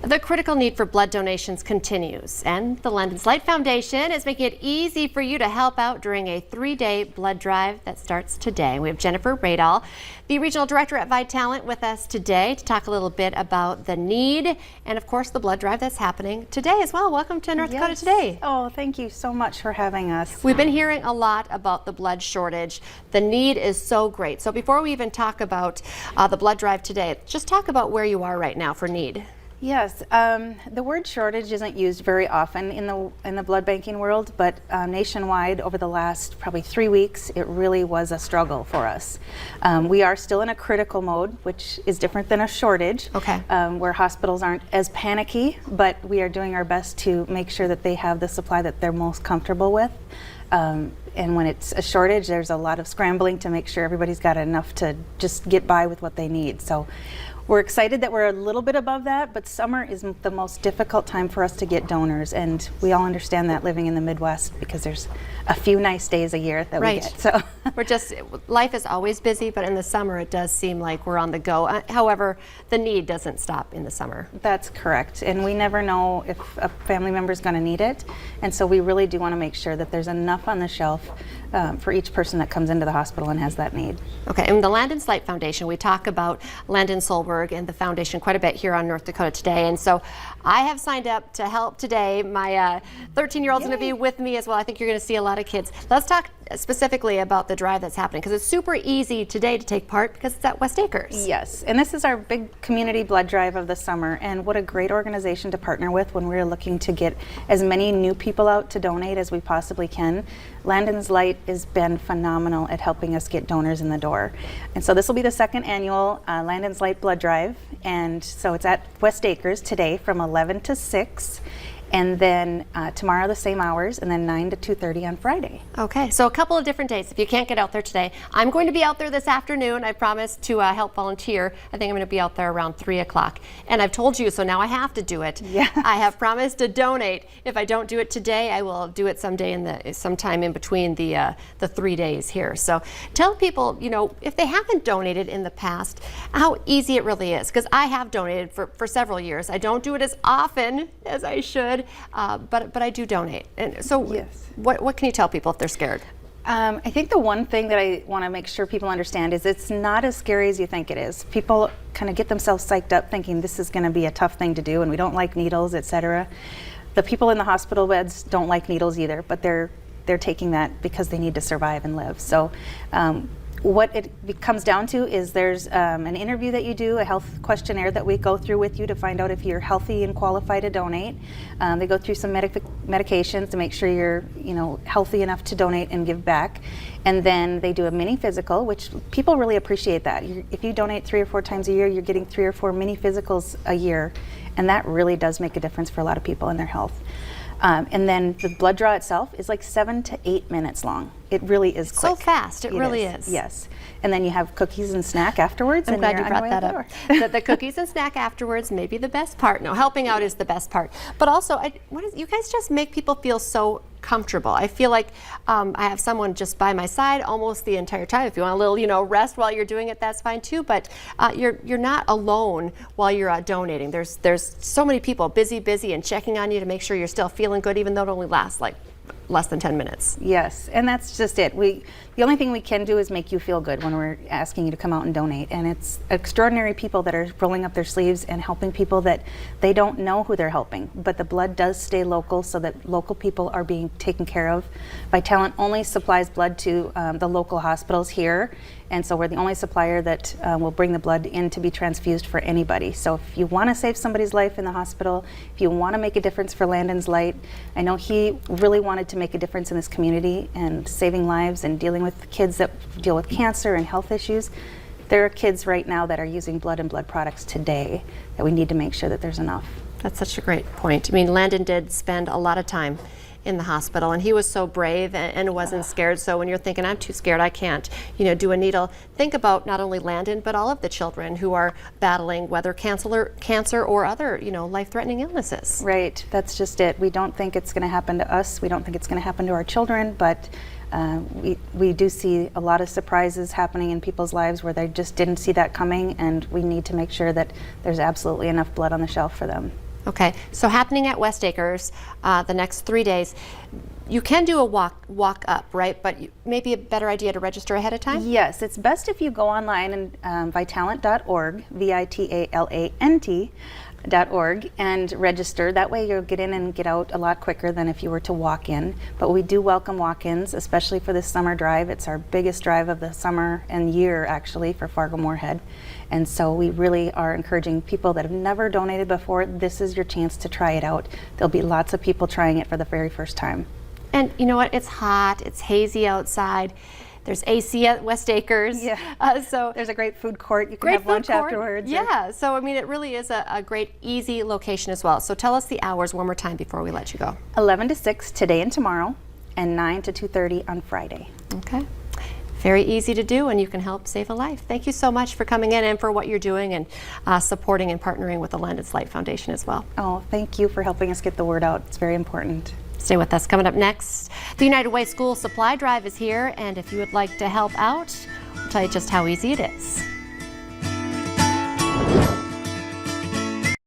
The critical need for blood donations continues, and the Landon's Light Foundation is making it easy for you to help out during a 3-day blood drive that starts today. We have Jennifer Radall, the Regional Director at Vitalant, with us today to talk a little bit about the need and, of course, the blood drive that's happening today as well. Welcome to North Dakota Today. Oh, thank you so much for having us. We've been hearing a lot about the blood shortage. The need is so great. So before we even talk about the blood drive today, just talk about where you are right now for need. Yes, the word shortage isn't used very often in the blood banking world, but nationwide over the last probably 3 weeks, it really was a struggle for us. We are still in a critical mode, which is different than a shortage, where hospitals aren't as panicky, but we are doing our best to make sure that they have the supply that they're most comfortable with. And when it's a shortage, there's a lot of scrambling to make sure everybody's got enough to just get by with what they need. So we're excited that we're a little bit above that, but summer is the most difficult time for us to get donors, and we all understand that living in the Midwest because there's a few nice days a year that we get. So life is always busy, but in the summer it does seem like we're on the go. However, the need doesn't stop in the summer. That's correct, and we never know if a family member is going to need it, and so we really do want to make sure that there's enough on the shelf for each person that comes into the hospital and has that need. Okay, and the Landon's Light Foundation, we talk about Landon Solberg and the foundation quite a bit here on North Dakota Today, and so I have signed up to help today. My 13-year-old's going to be with me as well. I think you're going to see a lot of kids. Let's talk specifically about the drive that's happening, because it's super easy today to take part because it's at West Acres. Yes, and this is our big community blood drive of the summer, and what a great organization to partner with when we're looking to get as many new people out to donate as we possibly can. Landon's Light has been phenomenal at helping us get donors in the door. And so this will be the second annual Landon's Light blood drive, and so it's at West Acres today from 11 to 6. And then tomorrow the same hours, and then 9 to 2:30 on Friday. Okay, so a couple of different days. If you can't get out there today, I'm going to be out there this afternoon. I promised to help volunteer. I think I'm going to be out there around 3 o'clock. And I've told you, so now I have to do it. Yes. I have promised to donate. If I don't do it today, I will do it sometime in between the 3 days here. So tell people, you know, if they haven't donated in the past, how easy it really is. Because I have donated for several years. I don't do it as often as I should. But I do donate. And so yes. What can you tell people if they're scared? I think the one thing that I want to make sure people understand is it's not as scary as you think it is. People kind of get themselves psyched up thinking this is going to be a tough thing to do and we don't like needles, etc. The people in the hospital beds don't like needles either, but they're taking that because they need to survive and live. So what it comes down to is there's an interview that you do, a health questionnaire that we go through with you to find out if you're healthy and qualified to donate. They go through some medications to make sure you're healthy enough to donate and give back. And then they do a mini physical, which people really appreciate that. If you donate 3 or 4 times a year, you're getting 3 or 4 mini physicals a year. And that really does make a difference for a lot of people in their health. And then the blood draw itself is like 7 to 8 minutes long. It really is quick. So fast, it really is. Yes. And then you have cookies and snack afterwards. I'm glad you brought that up. The cookies and snack afterwards may be the best part. No, helping out is the best part. But also, you guys just make people feel so comfortable. I feel like I have someone just by my side almost the entire time. If you want a little, rest while you're doing it, that's fine too. But you're not alone while you're donating. There's so many people busy and checking on you to make sure you're still feeling good, even though it only lasts like less than 10 minutes. Yes, and that's just it. The only thing we can do is make you feel good when we're asking you to come out and donate. And it's extraordinary people that are rolling up their sleeves and helping people that they don't know who they're helping. But the blood does stay local so that local people are being taken care of. Vitalant only supplies blood to the local hospitals here. And so we're the only supplier that will bring the blood in to be transfused for anybody. So if you want to save somebody's life in the hospital, if you want to make a difference for Landon's Light, I know he really wanted to make a difference in this community and saving lives and dealing with kids that deal with cancer and health issues. There are kids right now that are using blood and blood products today that we need to make sure that there's enough. That's such a great point. I mean, Landon did spend a lot of time in the hospital, and he was so brave and wasn't scared. So when you're thinking, I'm too scared, I can't, do a needle, think about not only Landon, but all of the children who are battling whether cancer or other, life-threatening illnesses. Right, that's just it. We don't think it's going to happen to us. We don't think it's going to happen to our children, but we do see a lot of surprises happening in people's lives where they just didn't see that coming, and we need to make sure that there's absolutely enough blood on the shelf for them. Okay, so happening at West Acres the next 3 days. You can do a walk up, right? But maybe a better idea to register ahead of time? Yes, it's best if you go online and vitalant.org, VITALANT.org, and register. That way you'll get in and get out a lot quicker than if you were to walk in. But we do welcome walk-ins, especially for this summer drive. It's our biggest drive of the summer and year, actually, for Fargo-Moorhead. And so we really are encouraging people that have never donated before. This is your chance to try it out. There'll be lots of people trying it for the very first time. And you know what? It's hot. It's hazy outside. There's AC at West Acres. Yeah. So there's a great food court. You can have lunch afterwards. Yeah. So I mean, it really is a great, easy location as well. So tell us the hours one more time before we let you go. 11 to 6 today and tomorrow, and 9 to 2:30 on Friday. Okay. Very easy to do, and you can help save a life. Thank you so much for coming in and for what you're doing and supporting and partnering with the Landon Slight Foundation as well. Oh, thank you for helping us get the word out. It's very important. Stay with us. Coming up next, the United Way School Supply Drive is here, and if you would like to help out, we'll tell you just how easy it is.